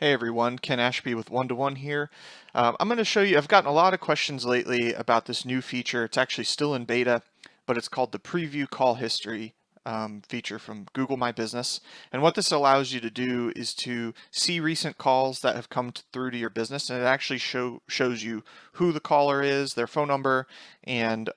Hey everyone, Ken Ashby with One to One here. I'm going to show you, I've gotten a lot of questions lately about this new feature. It's actually still in beta, but it's called the Preview Call History feature from Google My Business. And what this allows you to do is to see recent calls that have come through to your business, and it actually shows you who the caller is, their phone number, and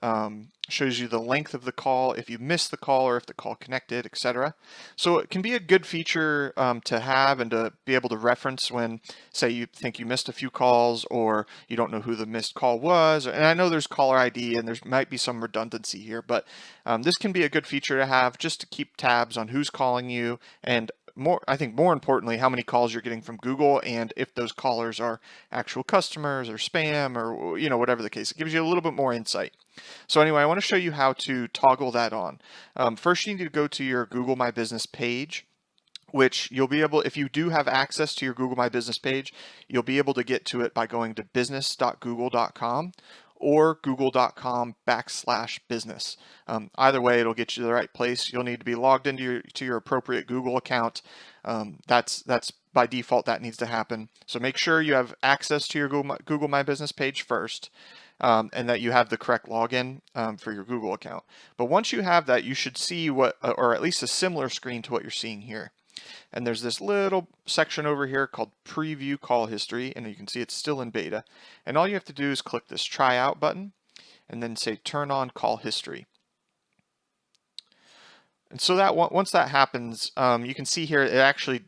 shows you the length of the call, if you missed the call or if the call connected, etc. So it can be a good feature to have and to be able to reference when, say, you think you missed a few calls or you don't know who the missed call was. And I know there's caller ID and there might be some redundancy here, but this can be a good feature to have just to keep tabs on who's calling you and I think more importantly, how many calls you're getting from Google and if those callers are actual customers or spam or whatever the case. It gives you a little bit more insight. So anyway, I want to show you how to toggle that on. First, you need to go to your Google My Business page, which you'll be able, if you do have access to your Google My Business page, you'll be able to get to it by going to business.google.com or google.com/business. Either way, it'll get you to the right place. You'll need to be logged into your appropriate Google account. That's by default, that needs to happen. So make sure you have access to your Google My Business page first. And that you have the correct login for your Google account. But once you have that, you should see what, or at least a similar screen to what you're seeing here. And there's this little section over here called Preview Call History, and you can see it's still in beta. And all you have to do is click this Try Out button, and then say Turn on Call History. And so that once that happens, you can see here, it actually,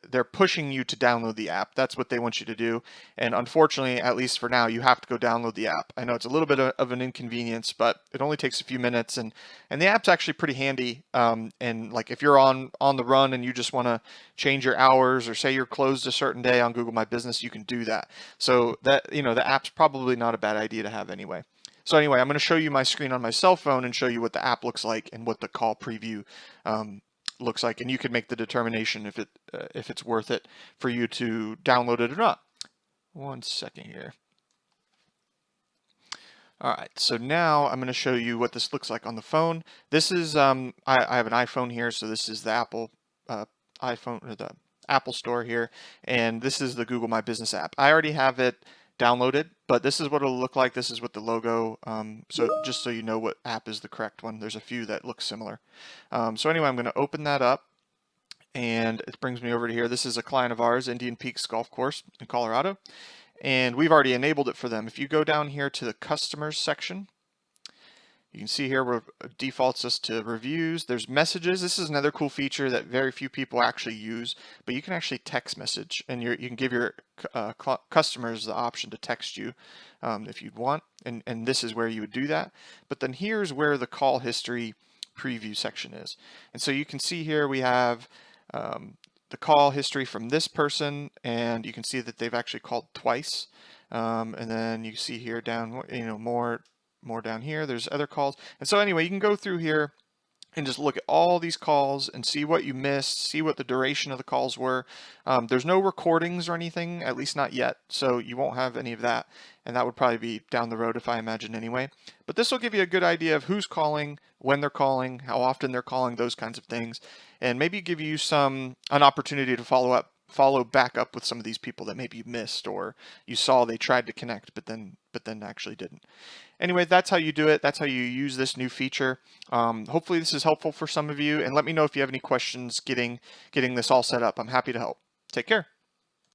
they're pushing you to download the app. That's what they want you to do. And unfortunately, at least for now, you have to go download the app. I know it's a little bit of an inconvenience, but it only takes a few minutes. And the app's actually pretty handy. And like if you're on the run and you just want to change your hours or say you're closed a certain day on Google My Business, you can do that. So that, the app's probably not a bad idea to have anyway. So anyway, I'm going to show you my screen on my cell phone and show you what the app looks like and what the call preview looks like, and you can make the determination if it's worth it for you to download it or not. One second here. All right, so now I'm going to show you what this looks like on the phone. This is I have an iPhone here, so this is the Apple iPhone or the Apple Store here, and this is the Google My Business app. I already have it downloaded, but this is what it'll look like. This is what the logo, so just so you know what app is the correct one. There's a few that look similar. So anyway, I'm going to open that up, and it brings me over to here. This is a client of ours, Indian Peaks Golf Course in Colorado, and we've already enabled it for them. If you go down here to the customers section, you can see here where it defaults us to reviews. There's messages. This is another cool feature that very few people actually use, but you can actually text message, and you can give your customers the option to text you if you'd want, and this is where you would do that. But then here's where the call history preview section is. And so you can see here we have the call history from this person, and you can see that they've actually called twice. And then you see here down, more down here, there's other calls. And so anyway, you can go through here and just look at all these calls and see what you missed, see what the duration of the calls were. There's no recordings or anything, at least not yet, so you won't have any of that, and that would probably be down the road if I imagine anyway. But this will give you a good idea of who's calling, when they're calling, how often they're calling, those kinds of things, and maybe give you an opportunity to follow back up with some of these people that maybe you missed or you saw they tried to connect but then actually didn't. Anyway, that's how you do it. That's how you use this new feature. Hopefully this is helpful for some of you, and let me know if you have any questions getting this all set up. I'm happy to help. Take care.